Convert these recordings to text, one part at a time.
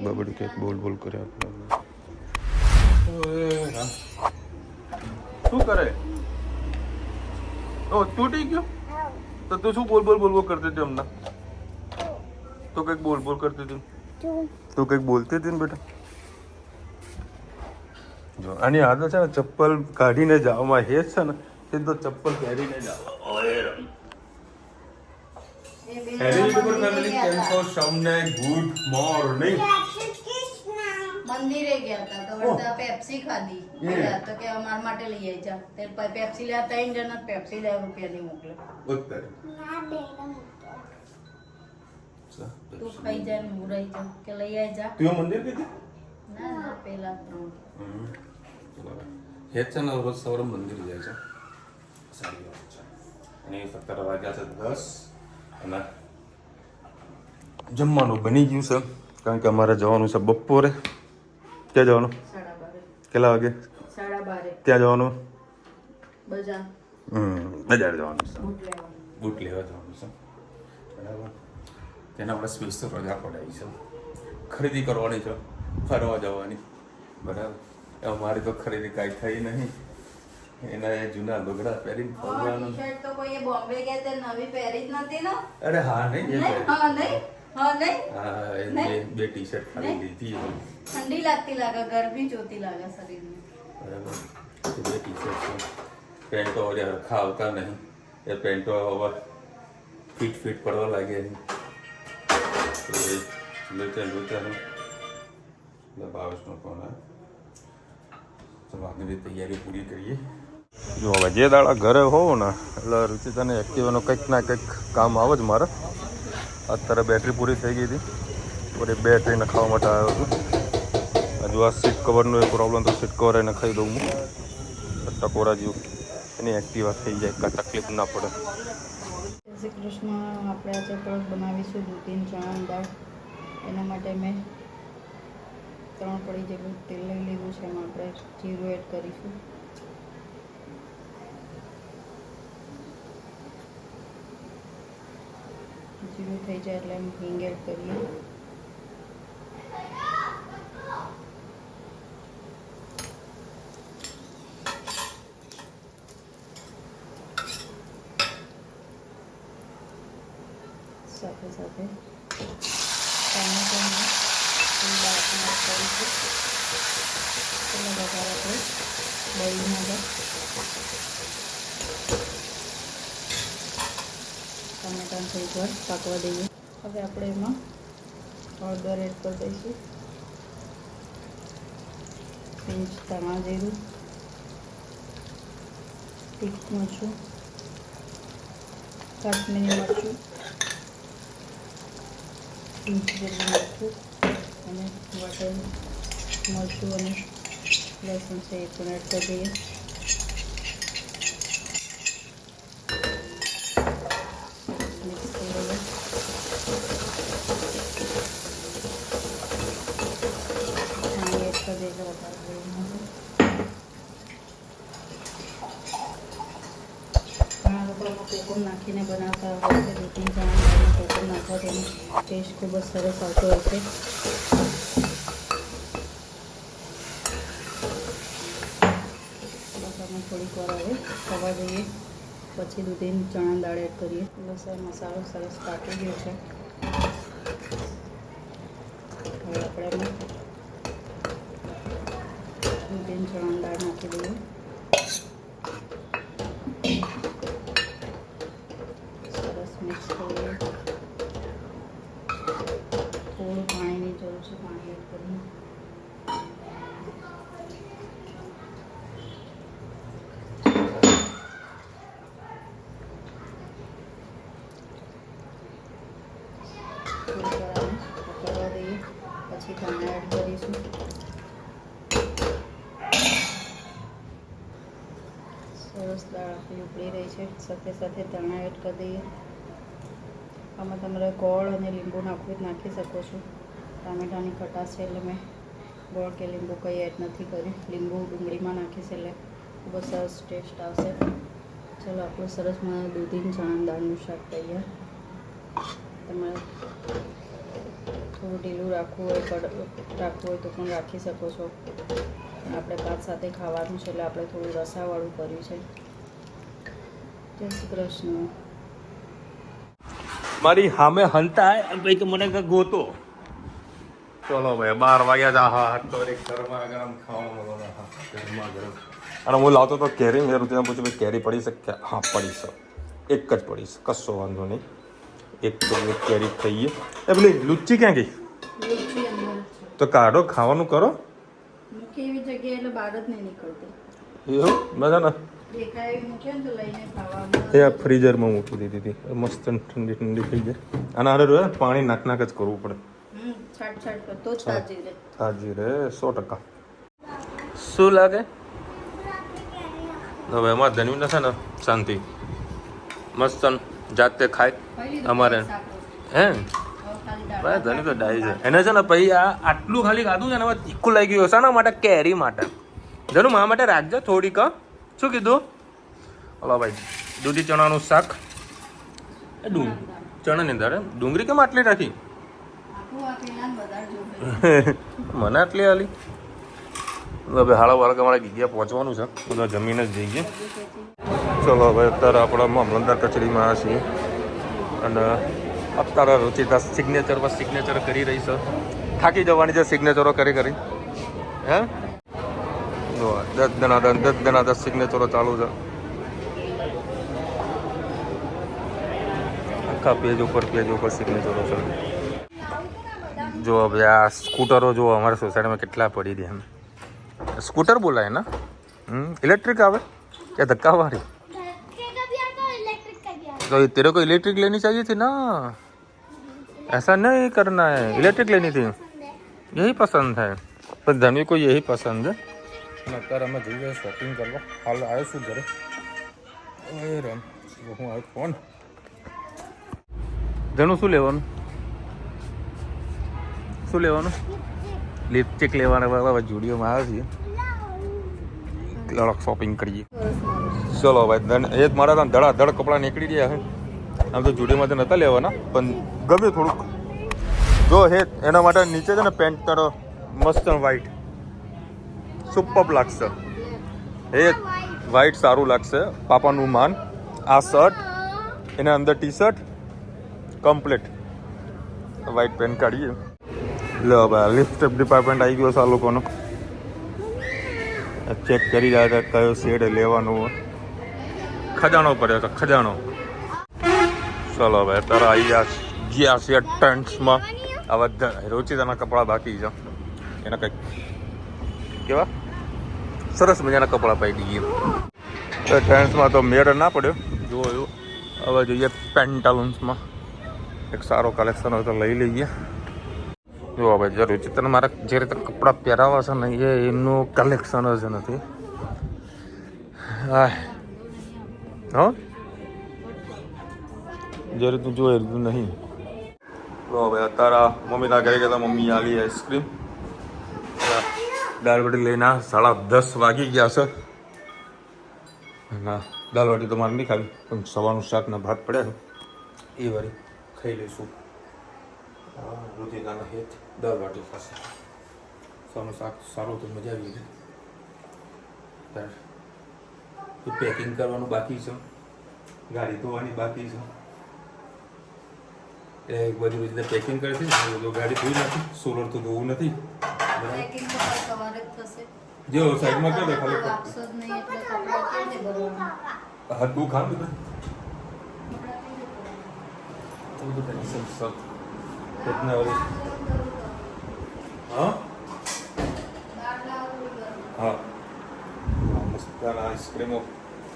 બબડી કંઈક બોલ કરે આપણે. શું કરે? ઓ તૂટી ગયો તો તું શું બોલ કરતી હતી હમણાં? તો કંઈક બોલ કરતી હતી. તું કંઈક બોલતી હતી ને બેટા. જો આની આદત છે ને ચપ્પલ કાઢીને જવામાં હે છે ને સીધો ચપ્પલ પહેરીને જવા. હેલો યુટ્યુબર ફેમિલી, કેમ છો? સૌને ગુડ મોર્નિંગ. મંદિરે ગયા હતા તો બધા પેપ્સી ખાધી તો કે અમાર માટે લઈ આવી જા. તે પેપ્સી લેવા 3 જણા પેપ્સી લેવા રૂપિયાની મોકલે. ઉત્તર તું ખાઈ જા ને હું રહી જા કે લઈ આવી જા. તું મંદિર ગઈ હતી? ના પેલા 3 હે છે ને રોજ સવારે મંદિર જાય છે. સારી વાત છે. અને 17 વાગ્યા છે 10 અને જમવાનું બની ગયું છે કારણ કે અમારે જવાનું છે બપોરે. ક્યાં જવાનું? 12:30. કેટલા વાગે? 12:30. ત્યાં જવાનું? બજાર. બજાર જવાનું છે. બૂટ બૂટ લેવાનું. લેવા જવાનું છે. બરાબર. તેના આપણે સ્પેશિયલ રજા પડાવી છે. ખરીદી કરવાની છે, ફરવા જવાની. બરાબર. અમારી તો ખરીદી કાંઈ થઈ નહીં. એના એ જૂના લુગડા પહેરીને ફરવાનું. ટી-શર્ટ તો કોઈએ બોમ્બે ગયા તે નવી પહેરી જ નથી ને. અરે હા નહીં એ પહેરી. હા નહીં. હા એ બે ટી-શર્ટ ખાલી લીધી. ઠંડી લાગતી લાગે, ગરમી જોતી લાગે શરીરને. બરાબર. એ બે ટી-શર્ટ છે. પેન્ટો હવે હરખા આવતા નહીં. એ પેન્ટો હવે ફિટ પડવા લાગે. તો એ લોચાનું ભાવેશનો ફોન આવે. ચલો આગળની તૈયારી પૂરી કરીએ. જો હવે જે દાડા ઘરે હોવ ને એટલે રુચિતાને એક્ટિવાનો કંઈક ના કંઈક કામ આવે જ મારે. અત્યારે બેટરી પૂરી થઈ ગઈ હતી પછી બેટરી નખાવા માટે આવ્યો હતો. હજુ આ સીટ કવરનો એ પ્રોબ્લેમ તો સીટ કવર એને ખાઈ દઉં હું ટકોરા જેવું એની એક્ટિવા થઈ જાય કાંઈ તકલીફ ના પડે. જય શ્રી કૃષ્ણ. આપણે આજે પરસ બનાવીશું દૂધીન ચણાની દાળ. એના માટે મેં 3 કળી જેટલું તેલ લઈ લીધું છે. એમાં આપણે જીરું એડ કરીશું. જીરું થઈ જાય એટલે એમ હિંગ એડ કરીએ. સાથે સાથે ટામેટાને દાળ એડ કરીશું. એટલે વધારે આપણે બળી ના જાય. ટામેટાને થોડીક વાર પાકવા દઈએ. હવે આપણે એમાં હળદર એડ કરી દઈશું. પિંચ ધાણા જીરું, તીખું મરચું, કાશ્મીરી મરચું, પિંચ જેટલું મરચું અને વાટેલું મરચું અને લસણ છે એ પણ એડ કરી દઈએ. મિક્સ કરી દઈએ. પાણી એડ કરી દઈએ વધારે ઘણા લોકો કોકમ નાખીને બનાવતા હોય છે. દૂધીન ચણાની દાળમાં કોકમ નાખવાથી એનો ટેસ્ટ ખૂબ જ સરસ આવતો હોય છે. બસ અમે થોડીક વાર હવે થવા દઈએ પછી દૂધીન ચણાની દાળ એડ કરીએ. બસ આ મસાલો સરસ પાકી ગયો છે. હવે આપણે એમાં દૂધીન ચણાની દાળ નાખી દઈએ. મિક્સ કરીએ. થોડું પાણીની જરૂર છે, પાણી એડ કરીએ. થોડી વાર આને પકડવા દઈએ પછી ધાણા એડ કરીશું. સરસ દાળ આપણી ઉકળી રહી છે. સાથે સાથે ધાણા એડ કરી દઈએ. આમાં તમારે ગોળ અને લીંબુ નાખવું નાખી શકો છો. ટામેટાની ખટાશ છે એટલે મેં ગોળ કે લીંબુ કંઈ એડ નથી કર્યું. લીંબુ ડુંગળીમાં નાખીશ એટલે ખૂબ જ સરસ ટેસ્ટ આવશે. ચાલો આપણું સરસ મને દૂધીન ચણાની દાળનું શાક તૈયાર. તમારે થોડું ઢીલું રાખવું હોય રાખવું હોય તો પણ રાખી શકો છો. પણ આપણે ભાત સાથે ખાવાનું છે એટલે આપણે થોડું રસાવાળું કર્યું છે. જય શ્રી કૃષ્ણ. મારી સામે હંતા ભાઈ કે મને ગોતો. ચલો ભાઈ 12 વાગ્યા જા. હા તો એક ગરમા ગરમ ખાવાનું ગરમા ગરમ. અને હું લાવતો તો કેરી. મેં ત્યાં પૂછ્યું ભાઈ કેરી પડી શકે? હા પડી શકે, એક જ પડી છે, કશો વાંધો નહીં. એક તો એક કેરી ખાઈએ. એ પેલી લુચ્ચી ક્યાં ગઈ? તો કાઢો, ખાવાનું કરો. કેવી જગ્યાએ એટલે બહાર જ નહીં નીકળતી. એવું મજા ને દેખાય એવી મૂકે ને તો લઈને ખાવાનું. એ ફ્રીઝરમાં મૂકી દીધી હતી, મસ્ત ઠંડી ઠંડી થઈ જાય. અને હારે રહે પાણી નાક જ કરવું પડે. છાટ છાટ કર તો જ તાજી રહે. તાજી રહે 100%. શું લાગે? હવે એમાં ધન્યું છે ને શાંતિ મસ્ત જાતે ખાય અમારે. હે ભાઈ ધન્યું તો ડાય છે એને છે ને પછી આટલું ખાલી ખાધું છે ને હવે તીખું લાગી ગયું. શાના માટે? કેરી માટે. ધનુ મારા માટે રાખજો થોડીક. શું કીધું? હલો ભાઈ દૂધી ચણાનું શાક. એ ચણાની અંદર ડુંગળી કેમ આટલી રાખી? મને આટલી હાલી. હવે હાળો વાળો અમારે ગીગ્યા પહોંચવાનું છે, બધા જમીન જ જઈએ. ચલો હવે અત્યારે આપણે મામલતદાર કચેરીમાં છીએ અને અત્યારે રુચિતા સિગ્નેચર પર સિગ્નેચર કરી રહી છે. થાકી જવાની છે સિગ્નેચરો કરી હે 10 સિગ્નેચરો ચાલુ છે. આખા પેજ ઉપર સિગ્નેચરો છે. જો હવે આ સ્કૂટરો જો અમારા સોસાયટીમાં કેટલા પડી રહ્યા. स्कूटर बोला है ना? इलेक्ट्रिक आवे या धक्का वाली? तो तेरे को इलेक्ट्रिक लेनी चाहिए थी ना. ऐसा नहीं करना है, इलेक्ट्रिक लेनी थी. यही पसंद है पर धनी को यही पसंद है. અત્યારે અમે જઈએ શોપિંગ કરવા. હાલ આવ્યો છું ઘરે. રામ હું આવ્યો ફોન. ધનું શું લેવાનું? લિપસ્ટિક લેવાના બાબા જુડીઓમાં આવે છે. લડક શોપિંગ કરીએ. ચલો ભાઈ ધન એ જ મારા ત્યાં ધડાધડ કપડાં નીકળી રહ્યા છે. આમ તો જુડીઓમાં તો નહોતા લેવાના પણ ગમે થોડુંક. જો હે એના માટે નીચે છે ને પેન્ટ તારો મસ્ત વ્હાઈટ સુપર લાગશે. એ વ્હાઈટ સારું લાગશે. પાપાનું માન. આ શર્ટ એના અંદર T shirt complete white pant કાઢીએ. લો ભાઈ લિપસ્ટિક ડિપાર્ટમેન્ટ આવી ગયો છે આ લોકોનો. ચેક કરી રહ્યા હતા કયો શેડ લેવાનો. ખજાનો પડ્યો હતો ખજાનો. ચલો ભાઈ અત્યારે આવી ગયા છે ટ્રેન્ડ્સમાં. આ બધા રોચિતાના કપડાં બાકી છે. એના કંઈક કેવા સરસ મજાના કપડાં પાઈ દઈએ. તો ટ્રેન્ડ્સમાં તો મેળ ના પડ્યો. જુઓ એવું હવે જોઈએ પેન્ટાલુન્સમાં એક સારો કલેક્શન હોય તો લઈ લઈએ. જો ભાઈ જરૂર છે તને મારા જે રીતે કપડાં પહેરાવા છે ને એમનું કલેક્શન જ નથી. હા જે રીતનું જો એ રીતનું નહીં. તો ભાઈ અત્યારે મમ્મીના ઘરે ગયા મમ્મી આવી આઈસ્ક્રીમ દાળવટી લઈને 10:30 વાગી ગયા છે. ના દાળવટી તો મારે નહીં ખાવી પણ સવારનું શાક ને ભાત પડ્યા છે એ વાળી ખાઈ લઈશું. રુચિતાના હેત દાળવાટી પાસે સવારનું શાક સારું તો મજા આવી ગઈ. પેકિંગ કરવાનું બાકી છે, ગાડી ધોવાની બાકી છે. એ એક બાજુ રીતે પેકિંગ કરે છે, ગાડી ધોઈ નથી. સોલર તો ધોવું નથી. પેકિંગ તો સવારે જ થશે. જો સાઈડમાં કરી દે ખાલી. આપશો જ નહીં એટલે કપડાં કેવી રીતે ભરવાના? હાથ બહુ ખામ બધા તો બધું ટેન્શન સર કેટલા વાગે? હા હા મસ્ત આઈસ્ક્રીમો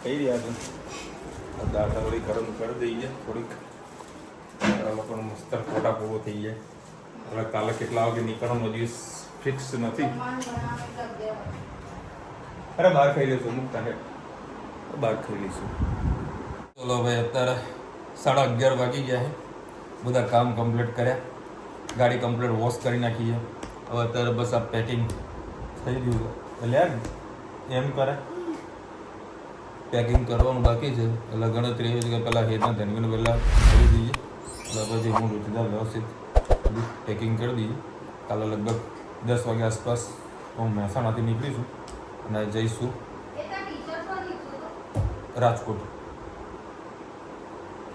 થઈ રહ્યા છે. દાળ થોડી ગરમ કરી દઈએ થોડીક. લોકોનો મસ્ત ફોટા પૂરો થઈ જાય. હવે કાલે કેટલા વાગે નીકળવાનો દિવસ ફિક્સ નથી. અરે બહાર ખાઈ લઈશું મુકતા હે બહાર ખાઈ લઈશું. ચલો ભાઈ અત્યારે 11:30 વાગી ગયા છે. બધા કામ કમ્પ્લીટ કર્યા. ગાડી કમ્પ્લીટ વોશ કરી નાખી છે. હવે અત્યારે બસ આ પેકિંગ થઈ ગયું છે. એટલે એમ કરે પેકિંગ કરવાનું બાકી છે. એટલે ગણતરી એવી છે કે પહેલાં હેતના ધનવીને પહેલાં કરી દઈએ. એટલે પછી હું રુચિતા વ્યવસ્થિત બધું પેકિંગ કરી દઈએ. કાલે લગભગ 10 વાગ્યા આસપાસ હું મહેસાણાથી નીકળીશું અને જઈશું રાજકોટ.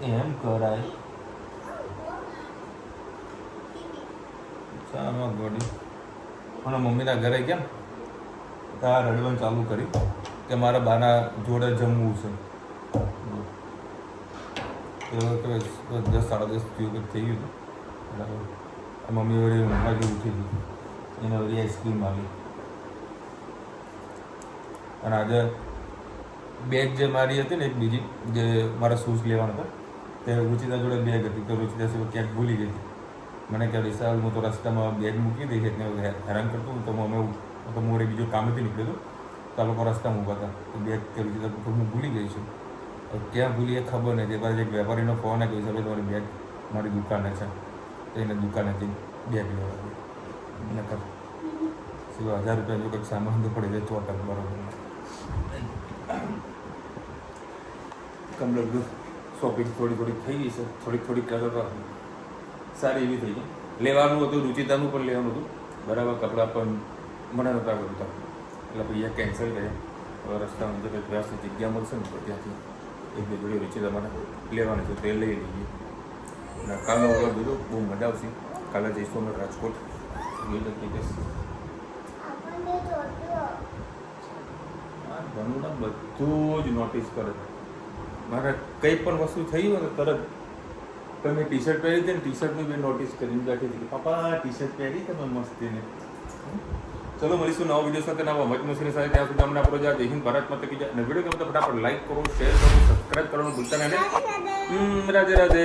એમ કરાય ચાલો ગોડી પણ મમ્મીના ઘરે કેમ ત્યાં રડવાનું ચાલુ કરી કે મારા બાના જોડે જમવું છે. તો 10 સાડા 10 જેવું થઈ ગયું હતું. બરાબર મમ્મી વળી ઊંઘમાં જે ઉઠી હતી એને વળી આઈસ્ક્રીમ આવી. અને આજે બેગ જે મારી હતી ને એક બીજી જે મારા શૂઝ લેવાના હતા તે રુચિતા જોડે બેગ હતી. તો રુચિતા સિવાય ક્યાંક ભૂલી ગઈ હતી. મને કે વિશાલ હું તો રસ્તામાં બેગ મૂકી દઈશ એટલે હેરાન કરતો હું તો અમે તો મોરે બીજું કામેથી નીકળ્યો હતો તો આ લોકો રસ્તામાં ઊભા હતા તો બેગ કે રુચિતા તો હું ભૂલી ગઈ છું. ક્યાં ભૂલી એ ખબર નથી. પાછી એક વેપારીનો ફોન આવ્યો કે તમારી બેગ મારી દુકાને છે તો એને દુકાનેથી બેગ લેવા દે નકર સિવાય 1000 રૂપિયા જો કંઈક સામાન તો પડી જાય ચોટક બરોબર. કમ્પ્લીટ શોપિંગ થોડી થઈ ગઈ છે. થોડીક કલર સારી એવી થઈ ગઈ. લેવાનું હતું રુચિતાનું પણ લેવાનું હતું બરાબર. કપડાં પણ મને નહોતા ગમતા એટલે ભાઈ કેન્સલ કર્યા. હવે રસ્તામાં જો કંઈક વ્યવસ્થિત જગ્યા મળશે ને તો ત્યાંથી એક બે જોડી રુચિતા મને લેવાની છે તે લઈ લઈએ. અને કાલનો ઓર્ડર દીધો બહુ મજા આવશે. કાલે જઈશું અમે રાજકોટ. ઘણું બધું જ નોટિસ કરે. મારે કંઈ પણ વસ્તુ થઈ હોય ને તરત તમે ટી શર્ટ પહેરી હતી ને ટી શર્ટની બી નોટિસ કરીને બેઠી હતી કે પપ્પા ટી શર્ટ પહેરી તમે મસ્તીને. ચલો મળીશું નવા વિડીયો સાથે નવા મજ મસ્તીની સાથે. ત્યાં સુધી અમને આપણો જય હિન્દ ભારત માતા કી જય. અને વિડીયો ગમે તો ફટાફટ લાઈક કરો, શેર કરો, સબસ્ક્રાઈબ કરવાનું ભૂલતા નહીં. રાધે રાધે.